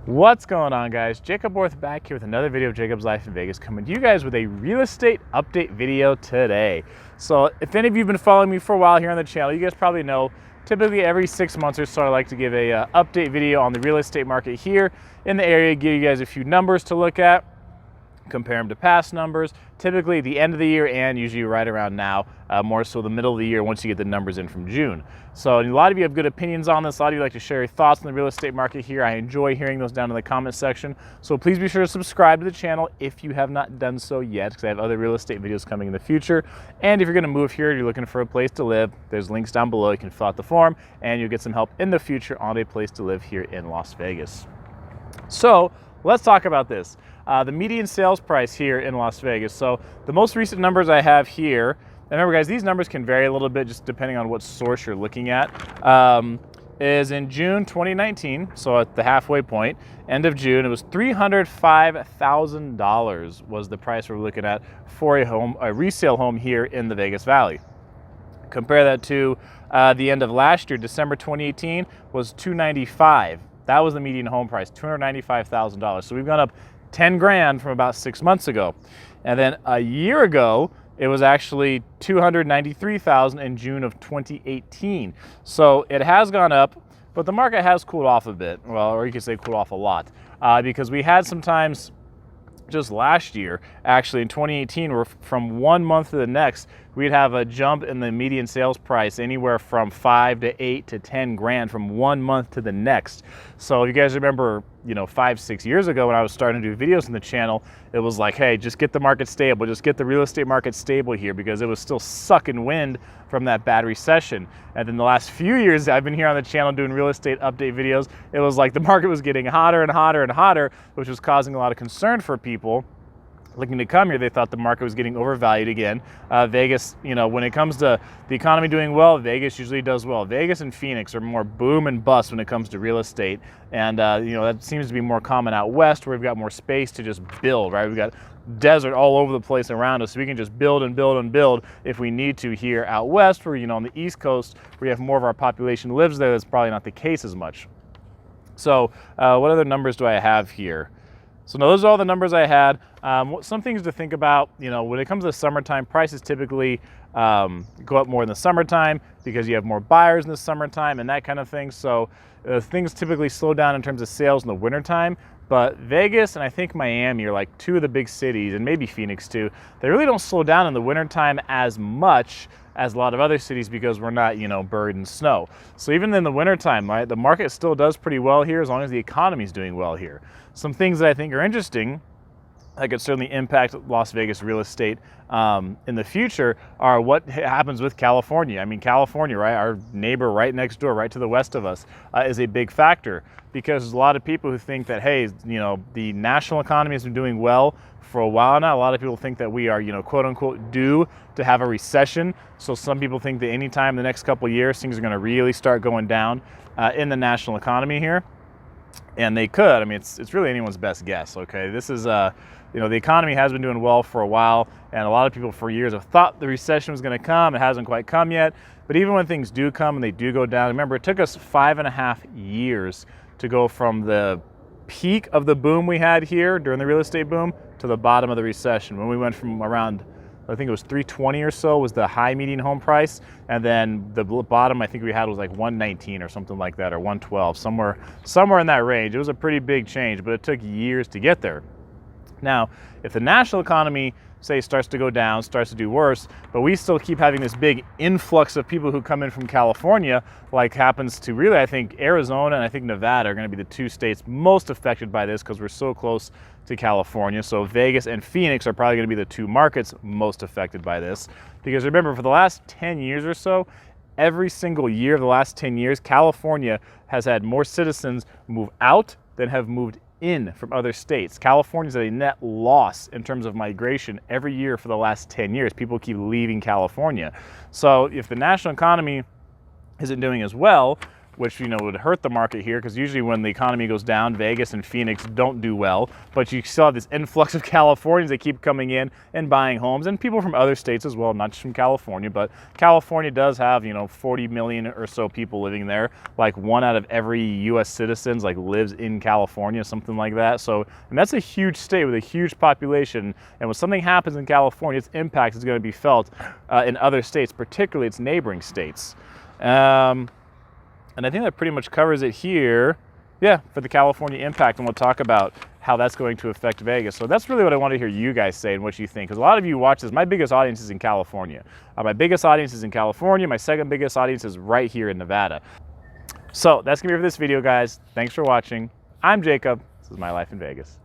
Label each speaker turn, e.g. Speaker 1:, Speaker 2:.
Speaker 1: What's going on, guys? Jacoborth back here with another video of Jacob's Life in Vegas, coming to you guys with a real estate update video today. So if any of you have been following me for a while here on the channel, you guys probably know typically every 6 months or so I like to give a update video on the real estate market here in the area, give you guys a few numbers to look at, compare them to past numbers, typically the end of the year and usually right around now, more so the middle of the year once you get the numbers in from June. So a lot of you have good opinions on this. A lot of you like to share your thoughts on the real estate market here. I enjoy hearing those down in the comment section. So please be sure to subscribe to the channel if you have not done so yet, because I have other real estate videos coming in the future. And if you're gonna move here, you're looking for a place to live, there's links down below. You can fill out the form and you'll get some help in the future on a place to live here in Las Vegas. So let's talk about this. The median sales price here in Las Vegas. So the most recent numbers I have here, and remember guys, these numbers can vary a little bit just depending on what source you're looking at, is in June 2019, so at the halfway point, end of June, it was $305,000 was the price we're looking at for a resale home here in the Vegas Valley. Compare that to the end of last year, December 2018, was $295,000. That was the median home price, $295,000. So we've gone up 10 grand from about 6 months ago. And then a year ago, it was actually $293,000 in June of 2018. So it has gone up, but the market has cooled off a bit. Well, or you could say cooled off a lot, because we had some times just last year, actually in 2018, where from 1 month to the next, we'd have a jump in the median sales price anywhere from 5 to 8 to 10 grand from 1 month to the next. So if you guys remember, 5-6 years ago when I was starting to do videos on the channel, it was like, hey, just get the market stable, just get the real estate market stable here, because it was still sucking wind from that bad recession. And then the last few years I've been here on the channel doing real estate update videos, it was like the market was getting hotter and hotter and hotter, which was causing a lot of concern for people looking to come here. They thought the market was getting overvalued again. Vegas, when it comes to the economy doing well, Vegas usually does well. Vegas and Phoenix are more boom and bust when it comes to real estate. And, that seems to be more common out west, where we've got more space to just build, right? We've got desert all over the place around us, so we can just build and build and build if we need to. Here out west, where, on the East Coast, where you have more of our population lives there, that's probably not the case as much. So what other numbers do I have here? So those are all the numbers I had. Some things to think about, when it comes to summertime, prices typically go up more in the summertime because you have more buyers in the summertime and that kind of thing. So things typically slow down in terms of sales in the wintertime. But Vegas and I think Miami are like two of the big cities, and maybe Phoenix too. They really don't slow down in the wintertime as much as a lot of other cities, because we're not, buried in snow. So even in the wintertime, right, the market still does pretty well here as long as the economy is doing well here. Some things that I think are interesting that could certainly impact Las Vegas real estate in the future are what happens with California. I mean, California, right, our neighbor right next door, right to the west of us, is a big factor, because there's a lot of people who think that, hey, the national economy has been doing well for a while now. A lot of people think that we are, quote unquote, due to have a recession. So some people think that anytime in the next couple of years, things are going to really start going down in the national economy here. And they could. I mean, it's really anyone's best guess, okay? This is, the economy has been doing well for a while, and a lot of people for years have thought the recession was going to come. It hasn't quite come yet. But even when things do come and they do go down, remember, it took us 5.5 years to go from the peak of the boom we had here during the real estate boom to the bottom of the recession, when we went from around, I think it was 320 or so was the high median home price, and then the bottom I think we had was like 119 or something like that, or 112, somewhere in that range. It was a pretty big change, but it took years to get there. Now, if the national economy, say, starts to go down, starts to do worse, but we still keep having this big influx of people who come in from California, like happens to really, I think Arizona and I think Nevada are going to be the two states most affected by this, because we're so close to California. So Vegas and Phoenix are probably going to be the two markets most affected by this, because remember, for the last 10 years or so, every single year of the last 10 years, California has had more citizens move out than have moved in from other states. California's at a net loss in terms of migration every year for the last 10 years. People keep leaving California. So if the national economy isn't doing as well, which, you know, would hurt the market here, because usually when the economy goes down, Vegas and Phoenix don't do well. But you still have this influx of Californians that keep coming in and buying homes, and people from other states as well, not just from California. But California does have, you know, 40 million or so people living there. Like 1 out of every U.S. citizens like lives in California, something like that. So, and that's a huge state with a huge population. And when something happens in California, its impact is going to be felt in other states, particularly its neighboring states. And I think that pretty much covers it here, yeah, for the California impact, and we'll talk about how that's going to affect Vegas. So that's really what I want to hear you guys say and what you think, because a lot of you watch this. My biggest audience is in California. My biggest audience is in California. My second biggest audience is right here in Nevada. So that's going to be it for this video, guys. Thanks for watching. I'm Jacob. This is My Life in Vegas.